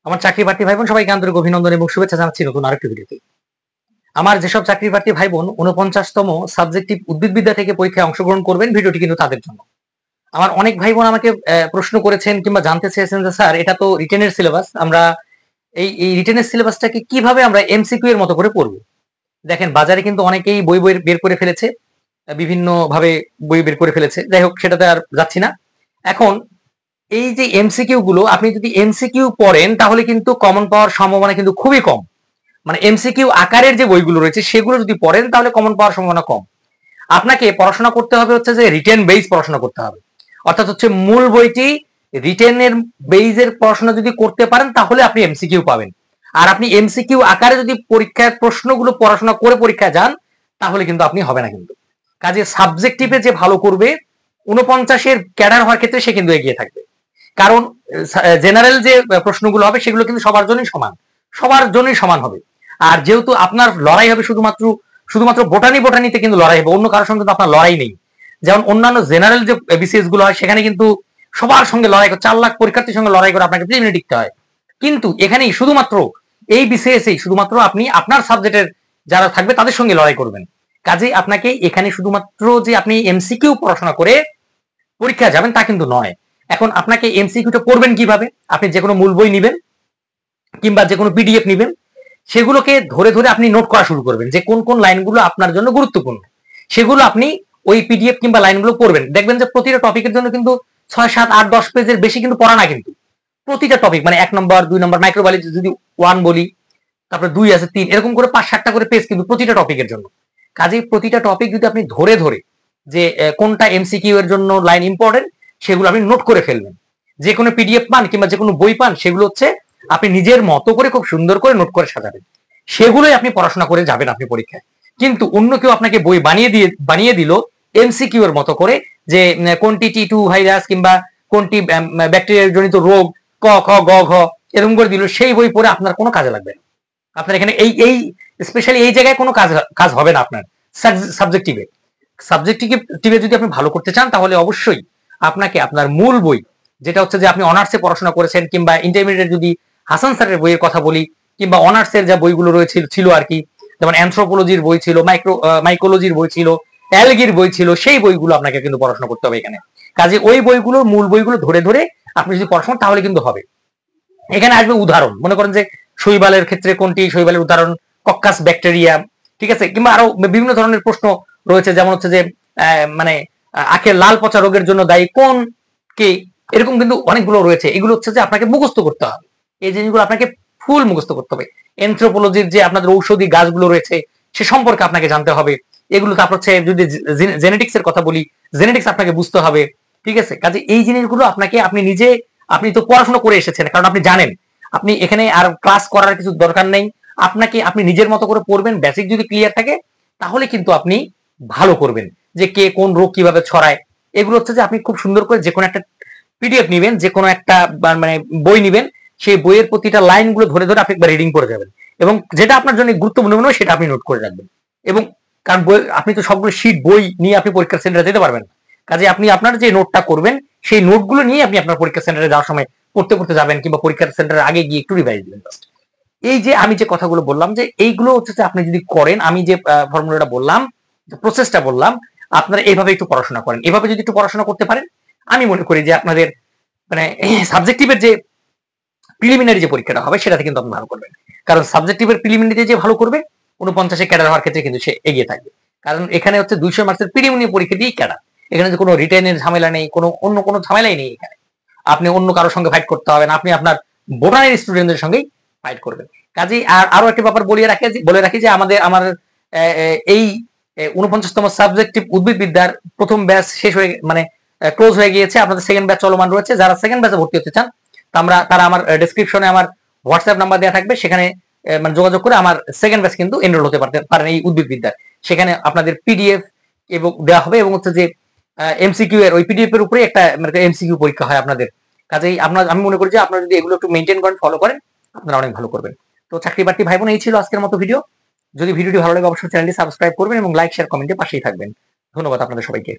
আমার চাকরি প্রার্থী ভাই বোন সবাইকে আন্তরিক অভিনন্দন এবং শুভেচ্ছা জানাচ্ছি নতুন আরেকটি ভিডিওতে। আমার যেসব চাকরি প্রার্থী ভাই বোন 49তম সাবজেক্টিভ উদ্ভিদবিদ্যা থেকে পরীক্ষায় অংশগ্রহণ করবেন, ভিডিওটি কিন্তু তাদের জন্য। আমার অনেক ভাই বোন আমাকে প্রশ্ন করেছেন কিংবা জানতে চেয়েছেন যে স্যার, এটা তো রিটেনের সিলেবাস, আমরা এই রিটেনের সিলেবাসটাকে কিভাবে আমরা এমসিকিউ এর মতো করে পড়বো। দেখেন, বাজারে কিন্তু অনেকেই বই বের করে ফেলেছে, বিভিন্ন ভাবে বই বের করে ফেলেছে। যাই হোক, সেটাতে আর যাচ্ছি না। এখন এই যে এমসিকিউ গুলো, আপনি যদি এমসিকিউ পড়েন তাহলে কিন্তু কমন পাওয়ার সম্ভাবনা কিন্তু খুবই কম। মানে এমসিকিউ আকারের যে বইগুলো রয়েছে সেগুলো যদি পড়েন তাহলে কমন পাওয়ার সম্ভাবনা কম। আপনাকে পড়াশোনা করতে হবে হচ্ছে যে রিটেন বেস পড়াশোনা করতে হবে, অর্থাৎ হচ্ছে মূল বইটি রিটেনের বেইজের পড়াশোনা যদি করতে পারেন তাহলে আপনি এমসিকিউ পাবেন। আর আপনি এমসিকিউ আকারে যদি পরীক্ষার প্রশ্নগুলো পড়াশোনা করে পরীক্ষায় যান তাহলে কিন্তু আপনি হবে না। কিন্তু কাজে সাবজেক্টিভে যে ভালো করবে 49-এর ক্যাডার হওয়ার ক্ষেত্রে সে কিন্তু এগিয়ে থাকবে। কারণ জেনারেল যে প্রশ্নগুলো হবে সেগুলো কিন্তু সবার জন্যই সমান হবে। আর যেহেতু আপনার লড়াই হবে শুধুমাত্র বোটানিতে কিন্তু লড়াই হবে, অন্য কারোর সঙ্গে তো আপনার লড়াই নেই। যেমন অন্যান্য জেনারেল যে বিসিএস গুলো হয় সেখানে কিন্তু সবার সঙ্গে লড়াই করে, 4 লাখ পরীক্ষার্থীর সঙ্গে লড়াই করে আপনাকে প্রিলিমিনারি টিকতে হয়। কিন্তু এখানেই শুধুমাত্র এই বিসিএস শুধুমাত্র আপনি আপনার সাবজেক্টের যারা থাকবে তাদের সঙ্গে লড়াই করবেন। কাজেই আপনাকে এখানে শুধুমাত্র যে আপনি এমসিকিউ পড়াশোনা করে পরীক্ষা যাবেন তা কিন্তু নয়। এখন আপনাকে এমসিকিউটা পড়বেন কিভাবে? আপনি যে কোনো মূল বই নিবেন কিংবা যে কোনো পিডিএফ নিবেন, সেগুলোকে ধরে ধরে আপনি নোট করা শুরু করবেন যে কোন কোন লাইনগুলো আপনার জন্য গুরুত্বপূর্ণ। সেগুলো আপনি ওই পিডিএফ কিংবা লাইনগুলো পড়বেন। দেখবেন যে প্রতিটা টপিকের জন্য কিন্তু 6, 7, 8, 10 পেজের বেশি কিন্তু পড়া না। কিন্তু প্রতিটা টপিক মানে 1 নম্বর 2 নম্বর মাইক্রোবায়োলজি যদি 1 বলি, তারপরে 2 আছে 3, এরকম করে 5-7টা করে পেজ কিন্তু প্রতিটা টপিকের জন্য। কাজেই প্রতিটা টপিক যদি আপনি ধরে ধরে যে কোনটা এমসিকিউ এর জন্য লাইন ইম্পর্টেন্ট সেগুলো আপনি নোট করে ফেলবেন। যে কোনো পিডিএফ পান কিংবা যে কোনো বই পান, সেগুলো হচ্ছে আপনি নিজের মতো করে খুব সুন্দর করে নোট করে সাজাবেন। সেগুলোই আপনি পড়াশোনা করে যাবেন আপনি পরীক্ষায়। কিন্তু অন্য কেউ আপনাকে বই বানিয়ে দিল এমসিকিউ এর মতো করে, যে কোনটি টি2 ভাইরাস কিংবা কোনটি ব্যাকটেরিয়া জনিত রোগ ক খ গ ঘ এরকম করে দিল, সেই বই পড়ে আপনার কোনো কাজে লাগবে না। আপনার এখানে এই স্পেশালি এই জায়গায় কোনো কাজ হবে না আপনার সাবজেক্টিভে যদি আপনি ভালো করতে চান তাহলে অবশ্যই আপনাকে আপনার মূল বই, যেটা হচ্ছে যে আপনি অনার্সে পড়াশোনা করেছেন কিংবা ইন্টারমিডিয়েট যদি হাসান স্যারের বইয়ের কথা বলি, কিংবা অনার্সের যা বইগুলো ছিল আর কি, যেমন অ্যানথ্রোপোলজির বই ছিল, মাইকোলজির বই ছিল, অ্যালগির বই ছিল, সেই বইগুলো আপনাকে কিন্তু পড়াশোনা করতে হবে এখানে। কাজে ওই বইগুলোর মূল বইগুলো ধরে ধরে আপনি যদি পড়াশোনা তাহলে কিন্তু হবে। এখানে আসবে উদাহরণ, মনে করেন যে শৈবালের ক্ষেত্রে কোনটি শৈবালের উদাহরণ, কক্কাস ব্যাকটেরিয়া, ঠিক আছে, কিংবা আরো বিভিন্ন ধরনের প্রশ্ন রয়েছে, যেমন হচ্ছে যে মানে আখের লাল পচা রোগের জন্য দায়ী কোন কে, এরকম কিন্তু অনেকগুলো রয়েছে। এগুলো হচ্ছে যে আপনাকে মুখস্থ করতে হবে, এই জিনিসগুলো আপনাকে ফুল মুখস্থ করতে হবে। এনথ্রোপোলজির যে আপনাদের ঔষধি গাছগুলো রয়েছে সে সম্পর্কে আপনাকে জানতে হবে এগুলো। তারপর হচ্ছে যদি জেনেটিক্স এর কথা বলি, জেনেটিক্স আপনাকে বুঝতে হবে, ঠিক আছে। কাজে এই জিনিসগুলো আপনি তো পড়াশোনা করে এসেছেন, কারণ আপনি জানেন, আপনি এখানে আর ক্লাস করার কিছু দরকার নেই। আপনি নিজের মতো করে পড়বেন, বেসিক যদি ক্লিয়ার থাকে তাহলে কিন্তু আপনি ভালো করবেন। যে কে কোন রোগ কিভাবে ছড়ায়, এগুলো হচ্ছে যে আপনি খুব সুন্দর করে যে কোনো একটা পিডিএফ নিবেন, যে কোনো একটা মানে বই নিবেন, সেই বইয়ের প্রতিটা লাইন গুলো ধরে ধরে আপনি একবার রিডিং করে যাবেন, এবং যেটা আপনার জন্য গুরুত্বপূর্ণ মনে হয় সেটা আপনি নোট করে রাখবেন। এবং কারণ আপনি তো সবগুলো শীট বই নিয়ে আপনি পরীক্ষার সেন্টারে যেতে পারবেন না। কাজে আপনি আপনার যে নোটটা করবেন সেই নোটগুলো নিয়ে আপনি আপনার পরীক্ষা সেন্টারে যাওয়ার সময় পড়তে যাবেন, কিংবা পরীক্ষার সেন্টারের আগে গিয়ে একটু রিভাইজ দিবেন। এই যে আমি যে কথাগুলো বললাম, যে এইগুলো হচ্ছে যে আপনি যদি করেন, আমি যে ফর্মুলাটা বললাম, প্রসেসটা বললাম, আপনারা এইভাবে একটু পড়াশোনা করেন। এভাবে যদি একটু পড়াশোনা করতে পারেন, আমি মনে করি যে আপনাদের মানে সাবজেক্টিভের যে প্রিলিমিনারি যে পরীক্ষাটা হবে সেটাতে কিন্তু আপনি ভালো করবেন। কারণ সাবজেক্টিভের প্রিলিমিনারিতে যে ভালো করবে 49-এ ক্যাডার হওয়ার ক্ষেত্রে কিন্তু সে এগিয়ে থাকবে। কারণ এখানে হচ্ছে 200 মার্কসের প্রিলিমিনারি পরীক্ষা দিয়েই ক্যাডার। এখানে যে কোনো রিটেনের ঝামেলা নেই, অন্য কোনো ঝামেলাই নেই এখানে। আপনি অন্য কারোর সঙ্গে ফাইট করতে হবে না, আপনি আপনার বোটানির স্টুডেন্টদের সঙ্গেই ফাইট করবেন। কাজেই আরো একটা ব্যাপার বলে রাখি যে আমার এই 49তম সাবজেক্টিভ উদ্ভিদবিদ্যার প্রথম ব্যাচ শেষ হয়ে মানে ক্লোজ হয়ে গিয়েছে। আপনাদের সেকেন্ড ব্যাচ চলমান রয়েছে। যারা সেকেন্ড ব্যাচে ভর্তি হতে চান তারা আমার ডেসক্রিপশনে আমার হোয়াটসঅ্যাপ নাম্বার দেওয়া থাকবে, সেখানে মানে যোগাযোগ করে আমার সেকেন্ড ব্যাচ কিন্তু এনরোল হতে পারেন এই উদ্ভিদবিদ্যার। সেখানে আপনাদের পিডিএফ এবং দেওয়া হবে, এবং হচ্ছে যে এমসিকিউ এর ওই পিডিএফ এর উপরে একটা মানে এমসিকিউ পরীক্ষা হয় আপনাদের। কাজেই আমি মনে করি যে আপনারা যদি এগুলো একটু মেনটেন করেন, ফলো করেন, আপনারা অনেক ভালো করবেন। তো চাকরি প্রার্থী ভাই বোন, এই ছিল আজকের মতো ভিডিও। যদি ভিডিওটি ভালো লাগে অবশ্যই চ্যানেলটি সাবস্ক্রাইব করবেন এবং লাইক শেয়ার কমেন্টে পাশেই থাকবেন। ধন্যবাদ আপনাদের সবাইকে।